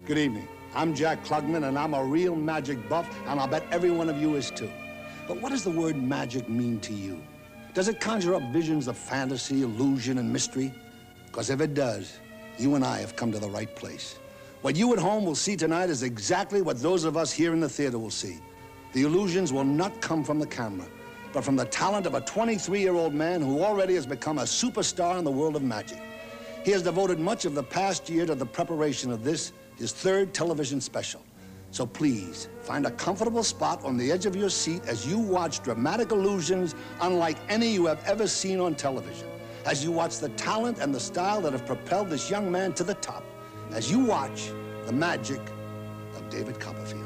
Good evening. I'm Jack Klugman, and I'm a real magic buff, and I'll bet every one of you is too. But what does the word magic mean to you? Does it conjure up visions of fantasy, illusion, and mystery? Because if it does, you and I have come to the right place. What you at home will see tonight is exactly what those of us here in the theater will see. The illusions will not come from the camera, but from the talent of a 23-year-old man who already has become a superstar in the world of magic. He has devoted much of the past year to the preparation of this, his third television special. So please, find a comfortable spot on the edge of your seat as you watch dramatic illusions unlike any you have ever seen on television. As you watch the talent and the style that have propelled this young man to the top. As you watch the magic of David Copperfield.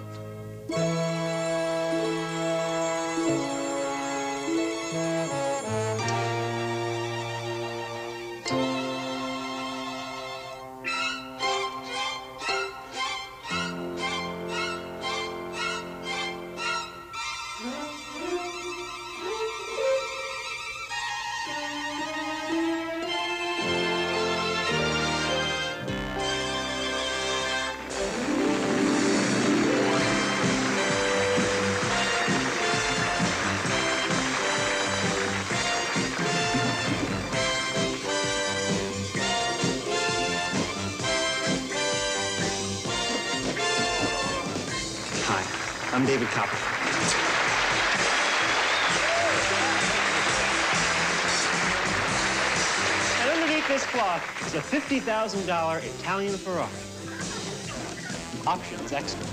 I'm David Copperfield. And underneath this cloth is a $50,000 Italian Ferrari. Options excellent.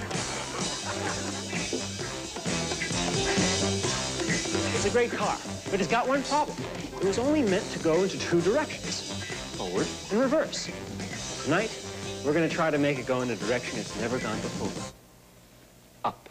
It's a great car, but it's got one problem. It was only meant to go into two directions, forward and reverse. Tonight, we're going to try to make it go in a direction it's never gone before. Up.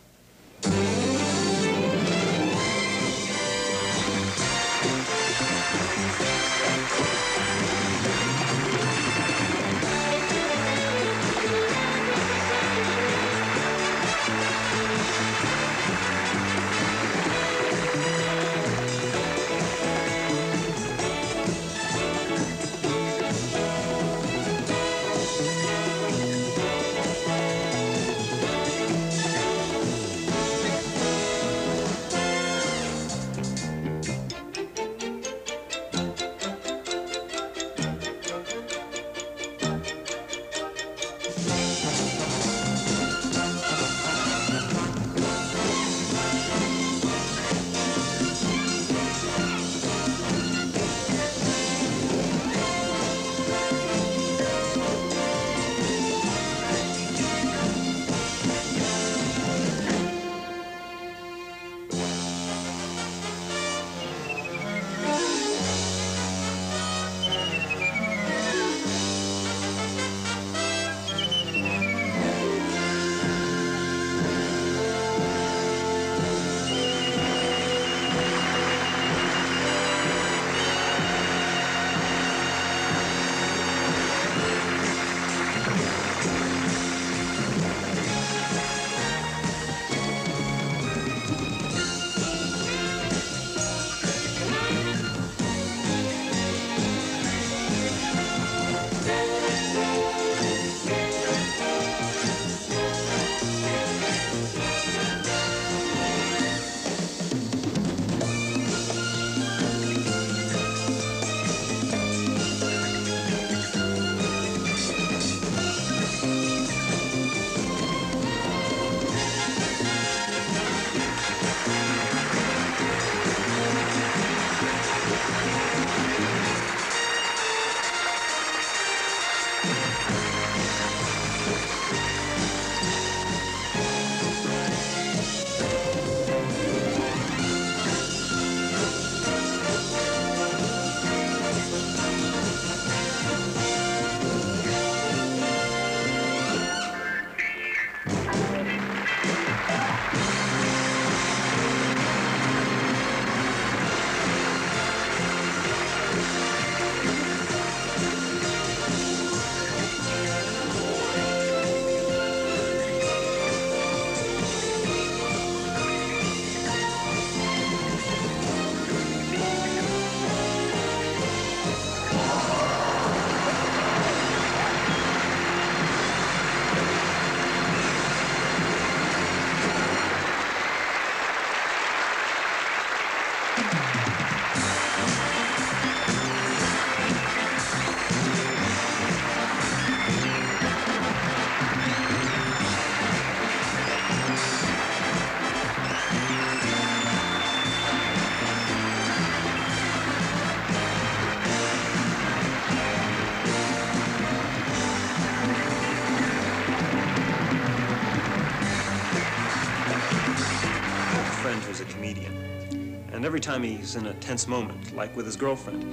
And every time he's in a tense moment, like with his girlfriend,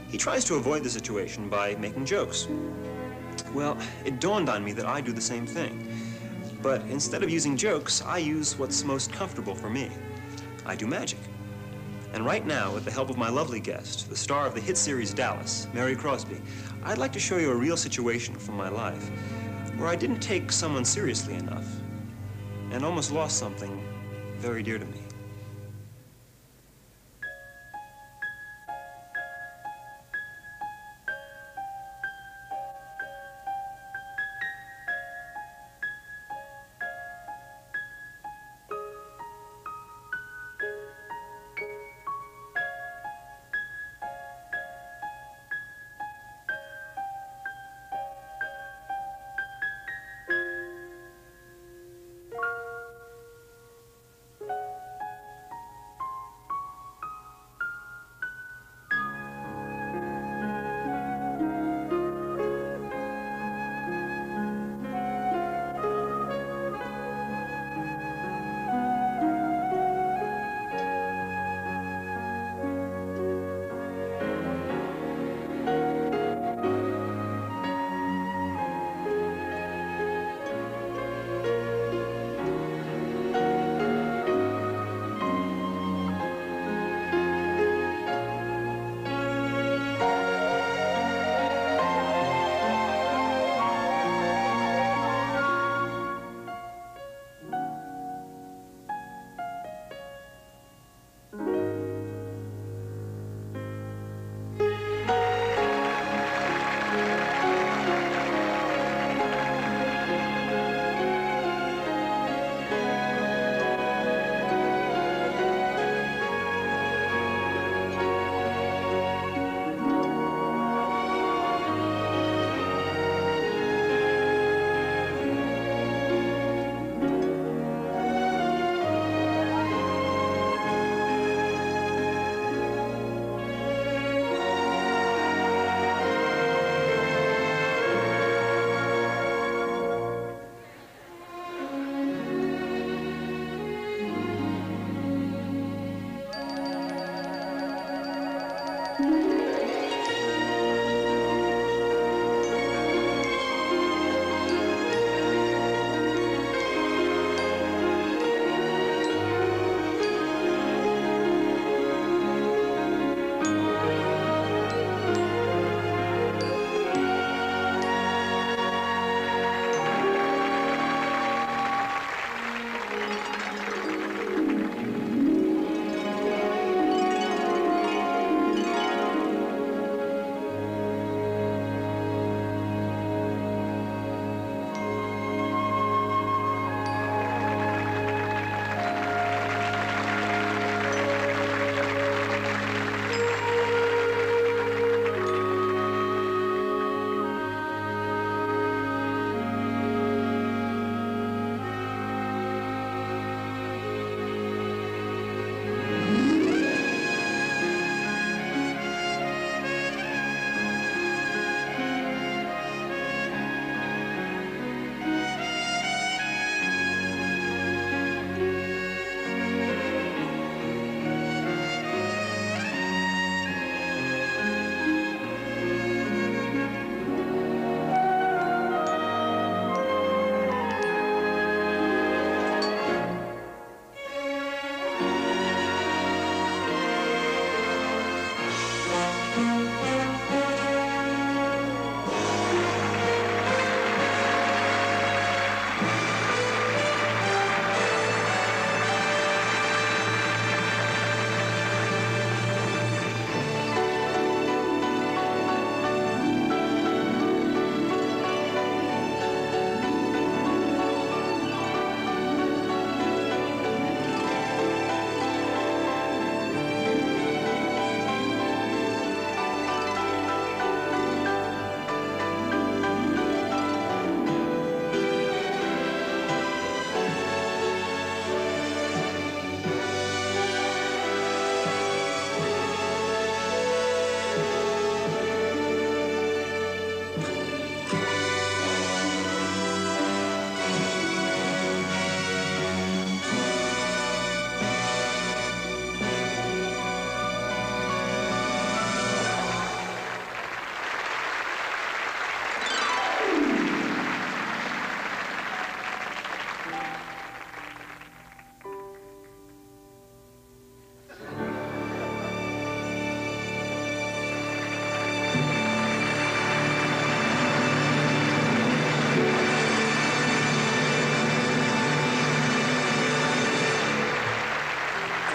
he tries to avoid the situation by making jokes. Well, it dawned on me that I do the same thing. But instead of using jokes, I use what's most comfortable for me. I do magic. And right now, with the help of my lovely guest, the star of the hit series Dallas, Mary Crosby, I'd like to show you a real situation from my life where I didn't take someone seriously enough and almost lost something very dear to me.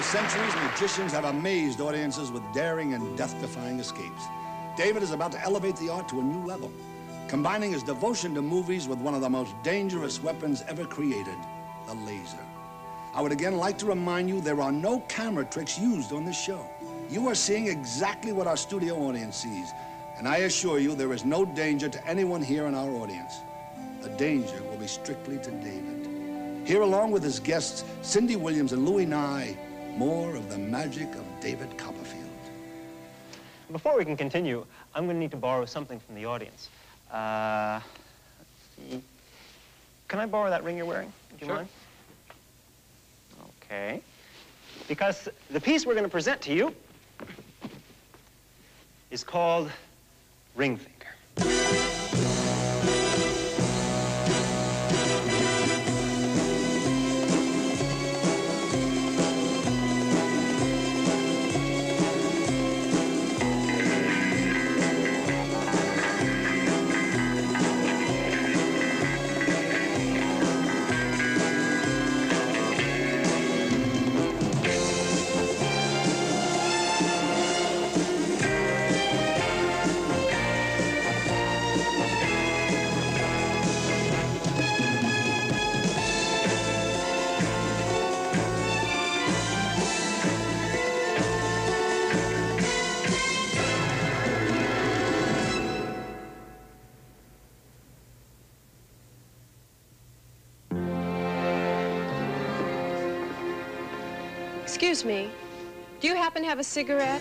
For centuries, magicians have amazed audiences with daring and death-defying escapes. David is about to elevate the art to a new level, combining his devotion to movies with one of the most dangerous weapons ever created, the laser. I would again like to remind you there are no camera tricks used on this show. You are seeing exactly what our studio audience sees, and I assure you there is no danger to anyone here in our audience. The danger will be strictly to David. Here, along with his guests, Cindy Williams and Louis Nye, more of the magic of David Copperfield. Before we can continue, I'm going to need to borrow something from the audience. Let's see. Can I borrow that ring you're wearing? Do you mind? Okay. Because the piece we're going to present to you is called Ring Finger. Excuse me, do you happen to have a cigarette?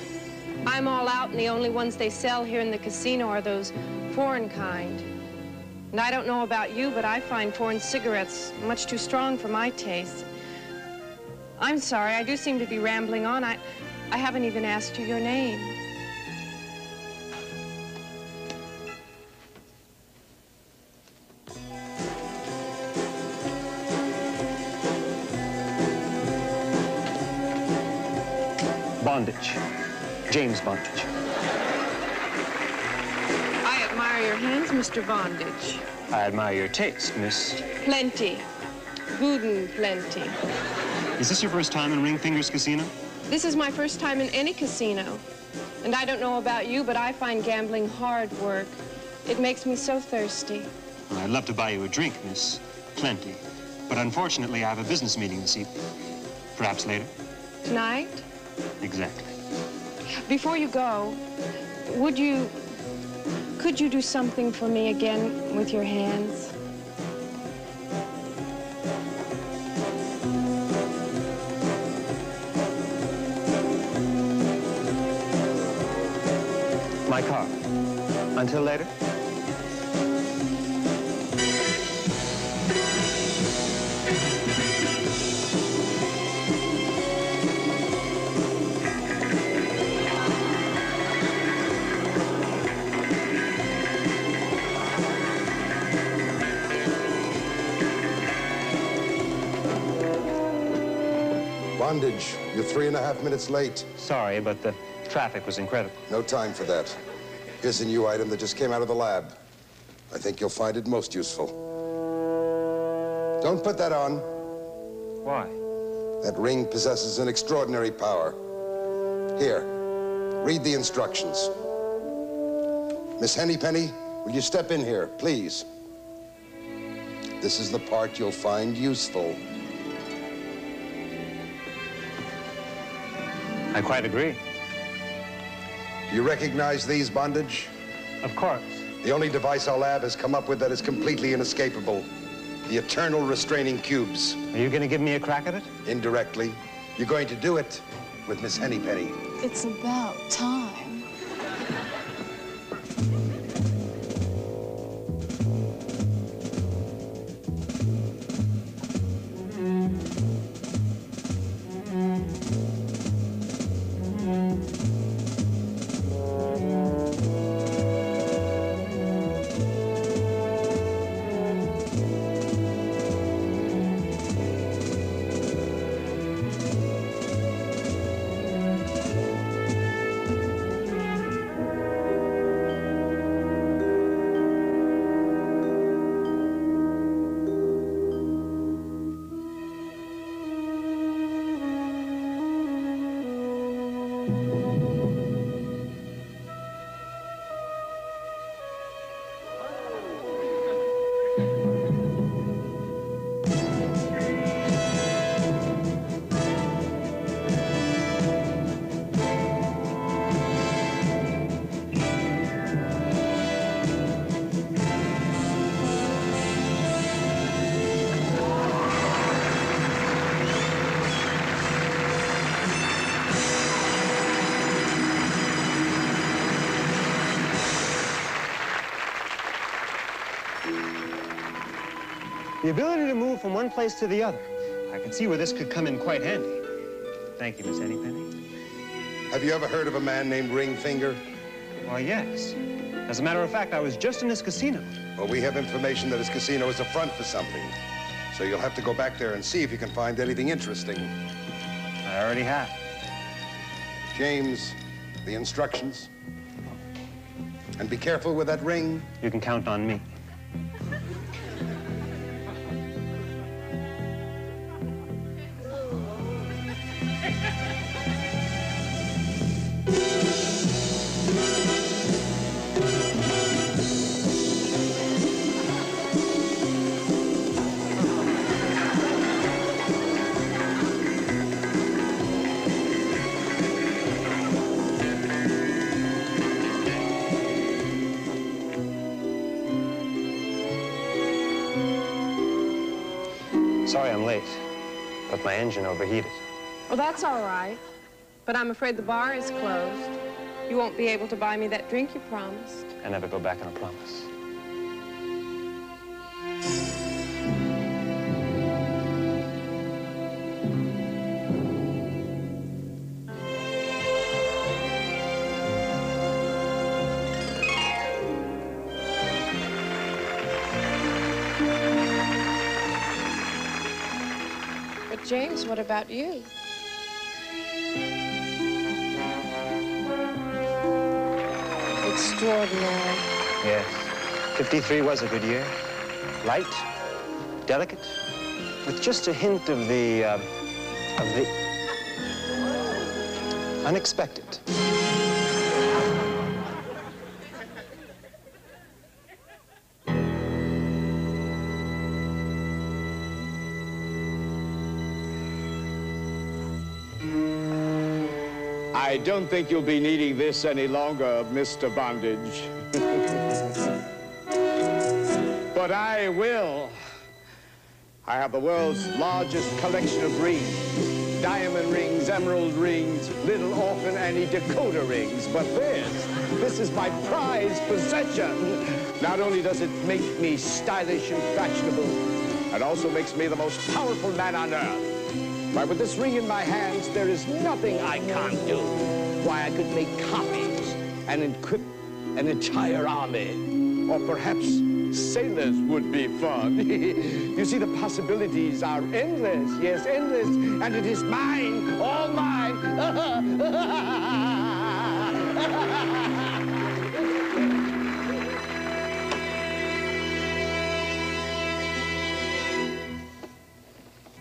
I'm all out, and the only ones they sell here in the casino are those foreign kind. And I don't know about you, but I find foreign cigarettes much too strong for my taste. I'm sorry, I do seem to be rambling on. I haven't even asked you your name. Bondage. James Bondage. I admire your hands, Mr. Bondage. I admire your taste, Miss... Plenty. Good and plenty. Is this your first time in Ring Finger's casino? This is my first time in any casino. And I don't know about you, but I find gambling hard work. It makes me so thirsty. Well, I'd love to buy you a drink, Miss Plenty. But unfortunately, I have a business meeting this evening. Perhaps later? Tonight? Exactly. Before you go, could you do something for me again with your hands? My car. Until later? Bondage, you're 3.5 minutes late. Sorry, but the traffic was incredible. No time for that. Here's a new item that just came out of the lab. I think you'll find it most useful. Don't put that on. Why? That ring possesses an extraordinary power. Here, read the instructions. Miss Hennypenny, will you step in here, please? This is the part you'll find useful. I quite agree. Do you recognize these, Bondage? Of course. The only device our lab has come up with that is completely inescapable. The eternal restraining cubes. Are you going to give me a crack at it? Indirectly. You're going to do it with Miss Hennypenny. It's about time. The ability to move from one place to the other. I can see where this could come in quite handy. Thank you, Miss Hennypenny. Have you ever heard of a man named Ring Finger? Why, yes. As a matter of fact, I was just in his casino. Well, we have information that his casino is a front for something. So you'll have to go back there and see if you can find anything interesting. I already have. James, the instructions. And be careful with that ring. You can count on me. Sorry I'm late, but my engine overheated. Well, that's all right. But I'm afraid the bar is closed. You won't be able to buy me that drink you promised. I never go back on a promise. But James, what about you? Extraordinary. Yes. 53 was a good year. Light, delicate, with just a hint of the unexpected. I don't think you'll be needing this any longer, Mr. Bondage. But I will. I have the world's largest collection of rings. Diamond rings, emerald rings, little orphan Annie decoder rings. But this is my prized possession. Not only does it make me stylish and fashionable, it also makes me the most powerful man on earth. Why, with this ring in my hands, there is nothing I can't do. Why, I could make copies and equip an entire army. Or perhaps sailors would be fun. You see, the possibilities are endless. Yes, endless. And it is mine, all mine.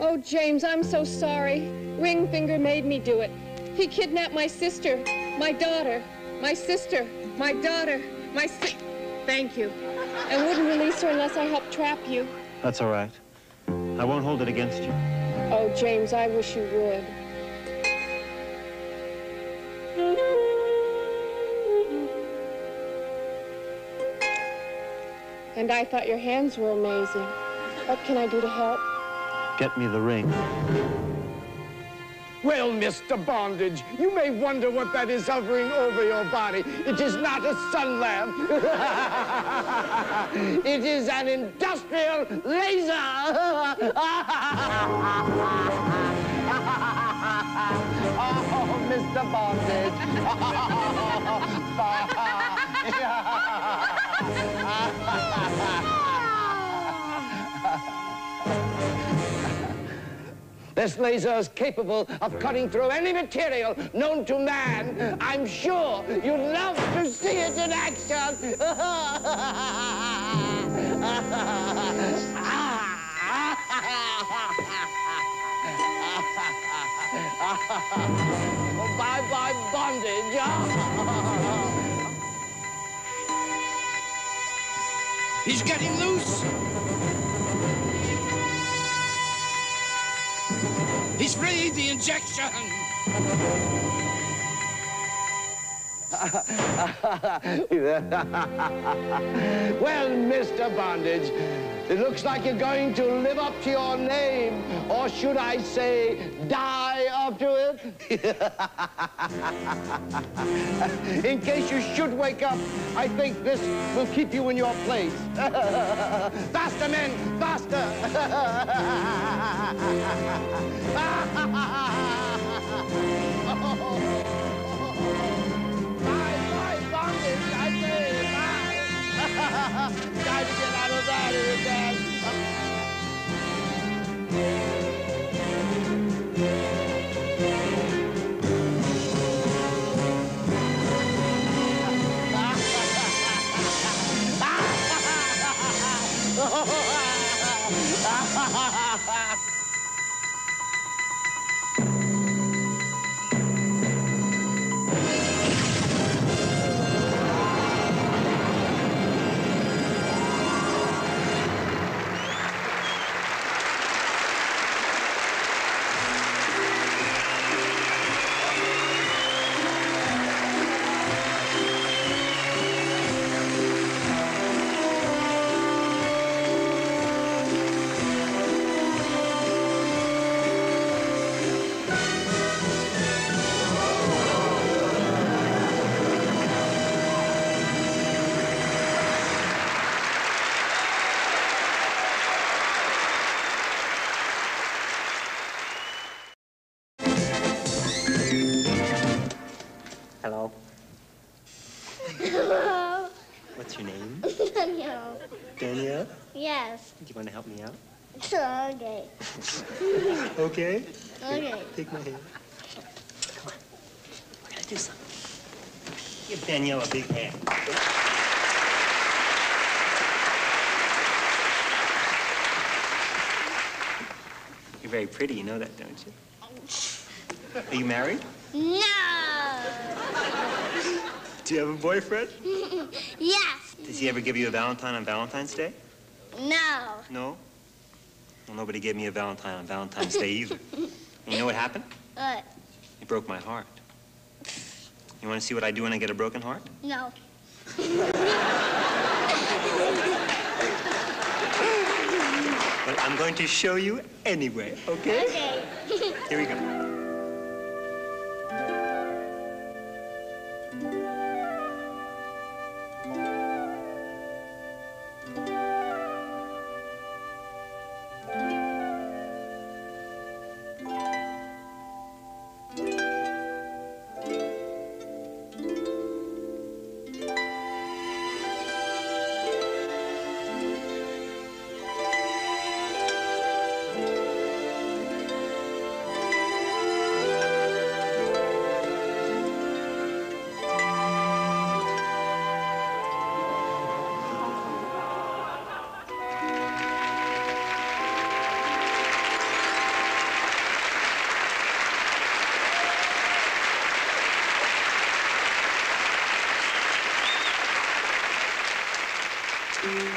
Oh, James, I'm so sorry. Ring Finger made me do it. He kidnapped my sister, my daughter, my sister, my daughter, Thank you. And wouldn't release her unless I helped trap you. That's all right. I won't hold it against you. Oh, James, I wish you would. And I thought your hands were amazing. What can I do to help? Get me the ring. Well, Mr. Bondage, you may wonder what that is hovering over your body. It is not a sun lamp. It is an industrial laser. Oh, Mr. Bondage. This laser is capable of cutting through any material known to man. I'm sure you'd love to see it in action. Bye-bye, bondage. He's getting loose. He's freed the injection. Well, Mr. Bondage, It looks like you're going to live up to your name, or should I say, die up to it? In case you should wake up, I think this will keep you in your place. Faster, men, faster! My bondage, I say, Try to get out of that again. Hello. Hello. What's your name? Danielle. Danielle? Yes. Do you want to help me out? Okay. Okay. Okay. Take my hand. Come on. We're going to do something. Give Danielle a big hand. You're very pretty, you know that, don't you? Are you married? No. Do you have a boyfriend? Yes. Does he ever give you a Valentine on Valentine's Day? No. No? Well, nobody gave me a Valentine on Valentine's Day either. And you know what happened? What? You broke my heart. You want to see what I do when I get a broken heart? No. Well, I'm going to show you anyway, okay? Okay. Here we go.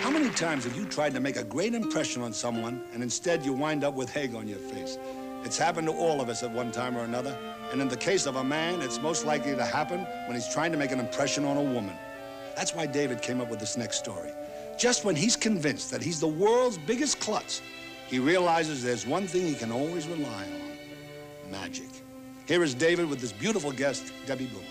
How many times have you tried to make a great impression on someone and instead you wind up with egg on your face? It's happened to all of us at one time or another. And in the case of a man, it's most likely to happen when he's trying to make an impression on a woman. That's why David came up with this next story. Just when he's convinced that he's the world's biggest klutz, he realizes there's one thing he can always rely on: magic. Here is David with this beautiful guest, Debbie Bloom.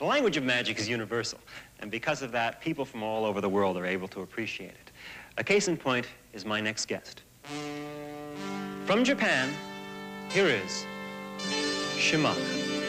The language of magic is universal, and because of that, people from all over the world are able to appreciate it. A case in point is my next guest. From Japan, here is Shimaka.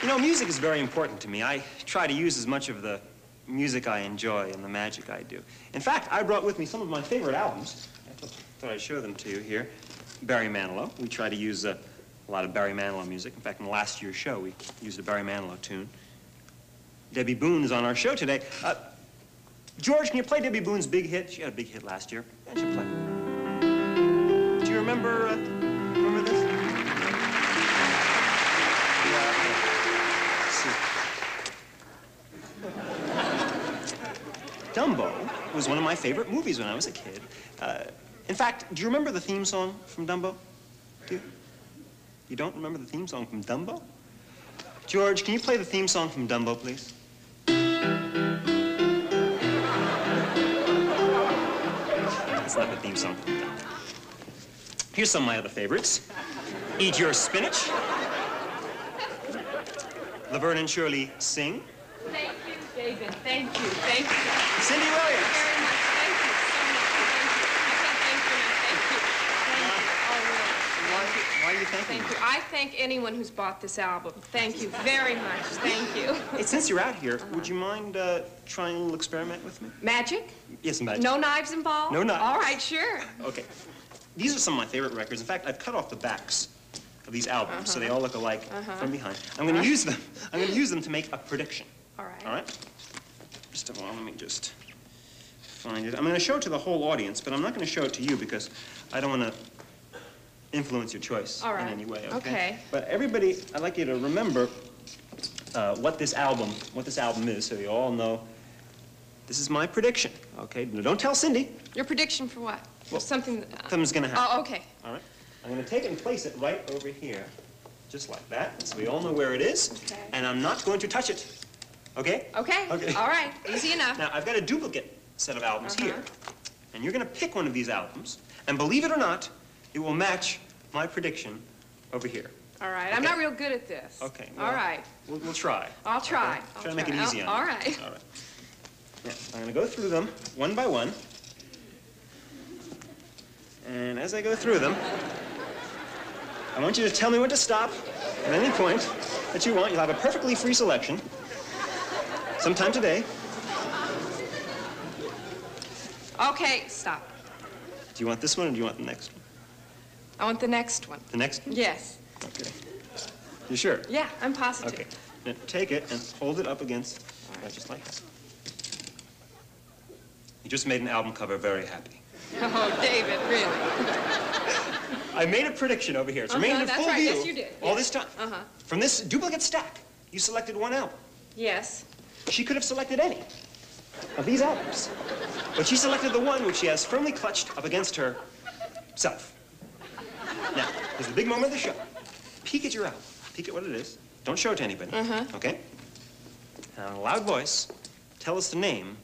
You know, music is very important to me. I try to use as much of the music I enjoy and the magic I do. In fact, I brought with me some of my favorite albums. I thought I'd show them to you here. Barry Manilow. We try to use a lot of Barry Manilow music. In fact, in last year's show, we used a Barry Manilow tune. Debbie Boone is on our show today. George, can you play Debbie Boone's big hit? She had a big hit last year. Why don't you play? Do you remember this? Dumbo was one of my favorite movies when I was a kid. In fact, do you remember the theme song from Dumbo? Do you? You don't remember the theme song from Dumbo? George, can you play the theme song from Dumbo, please? That's not the theme song from Dumbo. Here's some of my other favorites. Eat Your Spinach. Laverne and Shirley Sing. Thank you, David. Thank you. Thank you. Cindy Williams. Very much. Thank you so much. Thank you. I can't thank you enough. Thank you. Thank you. Oh, really. Why do you think Thank you. I thank anyone who's bought this album. Thank you very much. Thank you. Hey, since you're out here, would you mind trying a little experiment with me? Magic? Yes, magic. No knives involved? No knives. All right, sure. Okay. These are some of my favorite records. In fact, I've cut off the backs of these albums so they all look alike from behind. I'm going to use them. I'm going to use them to make a prediction. All right. All right? Just a moment. Let me just find it. I'm going to show it to the whole audience, but I'm not going to show it to you because I don't want to influence your choice in any way. Okay. But everybody, I'd like you to remember what this album is, so you all know. This is my prediction. Okay. Now, don't tell Cindy. Your prediction for what? Well, something. Something's going to happen. Oh, okay. All right. I'm going to take it and place it right over here, just like that, so we all know where it is. Okay. And I'm not going to touch it. Okay? Okay. Okay. All right. Easy enough. Now, I've got a duplicate set of albums here. And you're going to pick one of these albums, and believe it or not, it will match my prediction over here. All right. Okay. I'm not real good at this. Okay. All right. We'll try. I'll try. Okay? Try to make it easy on you. All right. All right. Now, I'm going to go through them one by one. And as I go through them, I want you to tell me when to stop at any point that you want. You'll have a perfectly free selection sometime today. Okay, stop. Do you want this one or do you want the next one? I want the next one. The next one? Yes. Okay. You sure? Yeah, I'm positive. Okay. Now take it and hold it up against, just like this. You just made an album cover very happy. Oh, David, really? I made a prediction over here. It's remained in that's full right. view Yes, you did. all this time. From this duplicate stack, you selected one album. Yes. She could have selected any of these albums, but she selected the one which she has firmly clutched up against herself. Now, there's the big moment of the show. Peek at your album. Peek at what it is. Don't show it to anybody. Okay? Now, in a loud voice, tell us the name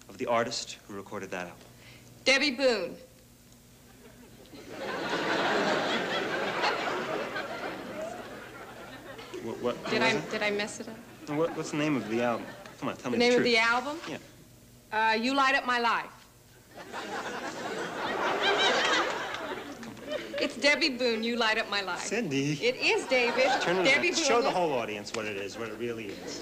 of the artist who recorded that album. Debbie Boone. What Did I mess it up? What's the name of the album? Come on, tell me The name the of truth. the album? Yeah. You Light Up My Life. It's Debbie Boone, You Light Up My Life. Cindy. It is, David. Turn it Debbie around. Boone. Show the whole audience what it is, what it really is.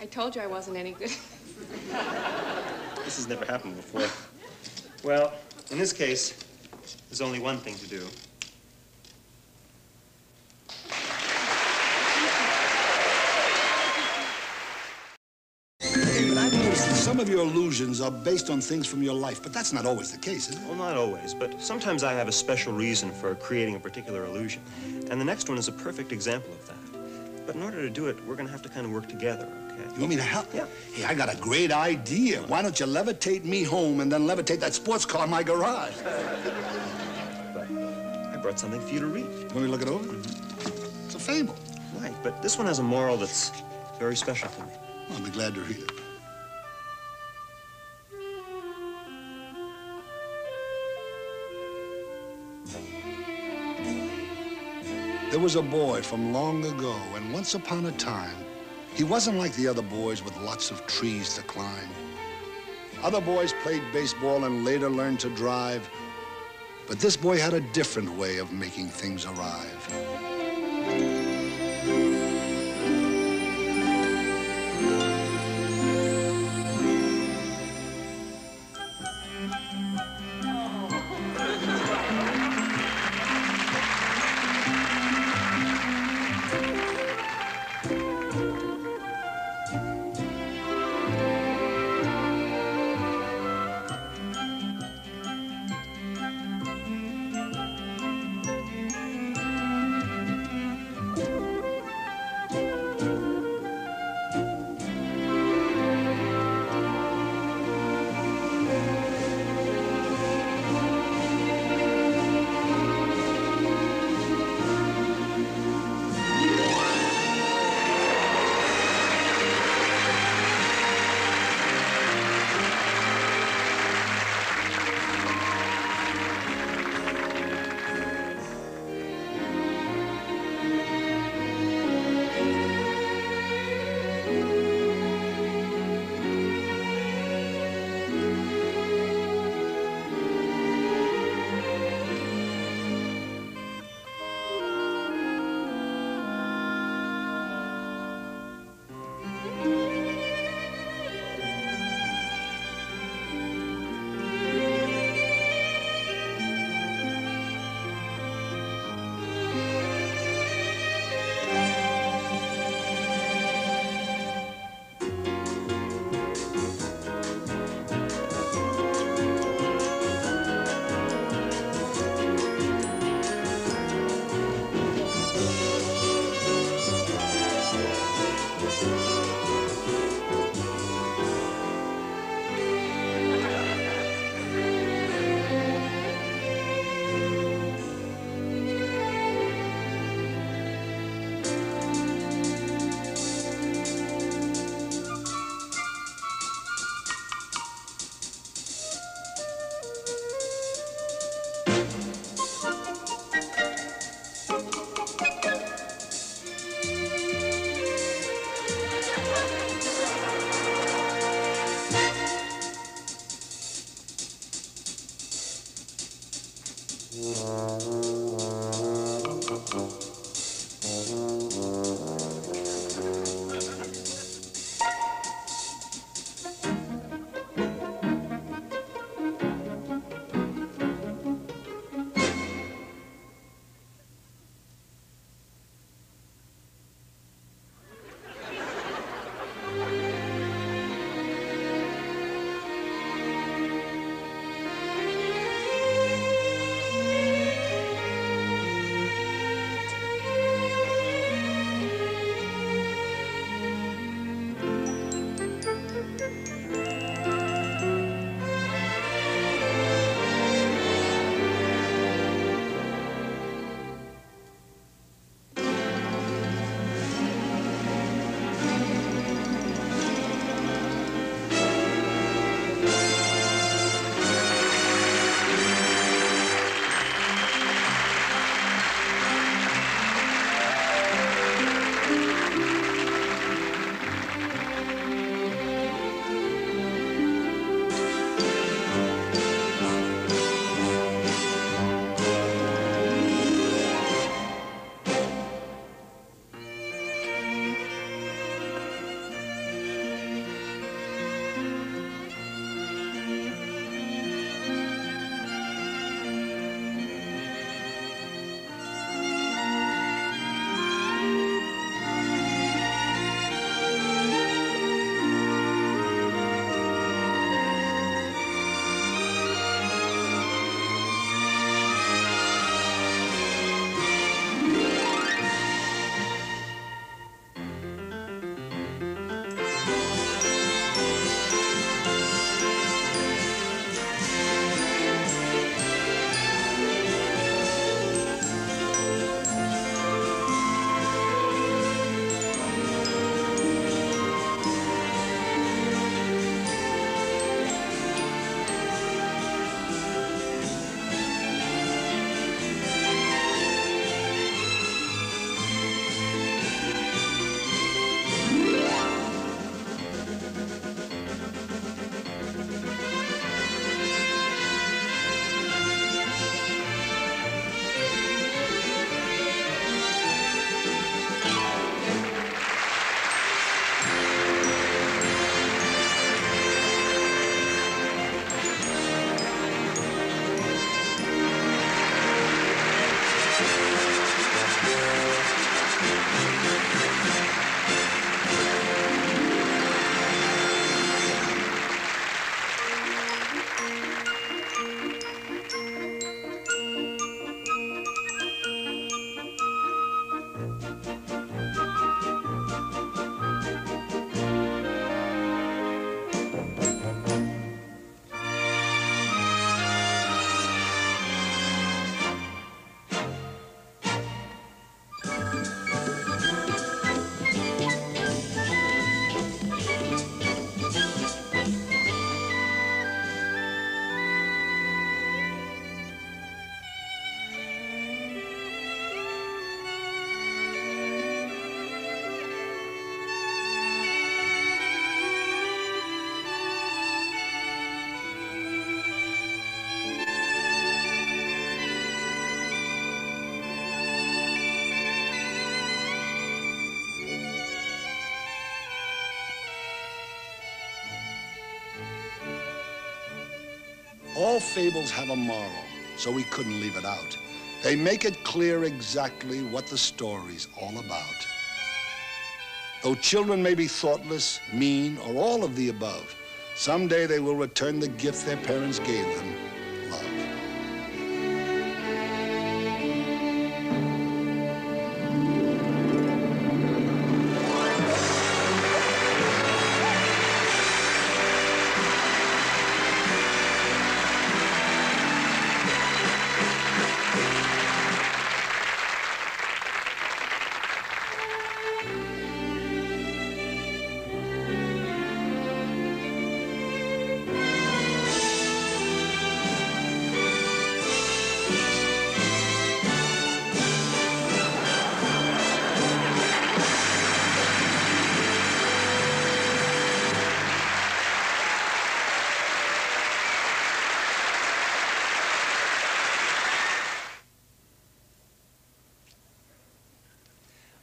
I told you I wasn't any good. This has never happened before. Well, in this case, there's only one thing to do. But I've noticed that some of your illusions are based on things from your life, but that's not always the case, is it? Well, not always, but sometimes I have a special reason for creating a particular illusion. And the next one is a perfect example of that. But in order to do it, we're going to have to kind of work together, okay? You want me to help? Yeah. Hey, I got a great idea. Why don't you levitate me home and then levitate that sports car in my garage? But I brought something for you to read. Want me to look it over? It's a fable. Right, but this one has a moral that's very special to me. I'll be glad to read it. There was a boy from long ago, and once upon a time, he wasn't like the other boys with lots of trees to climb. Other boys played baseball and later learned to drive, but this boy had a different way of making things arrive. All fables have a moral, so we couldn't leave it out. They make it clear exactly what the story's all about. Though children may be thoughtless, mean, or all of the above, someday they will return the gift their parents gave them, love.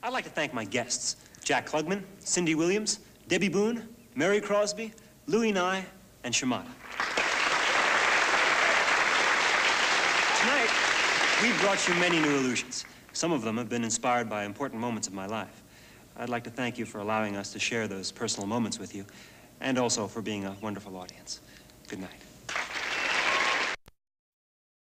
I'd like to thank my guests, Jack Klugman, Cindy Williams, Debbie Boone, Mary Crosby, Louis Nye, and Shimada. Tonight, we've brought you many new illusions. Some of them have been inspired by important moments of my life. I'd like to thank you for allowing us to share those personal moments with you, and also for being a wonderful audience. Good night.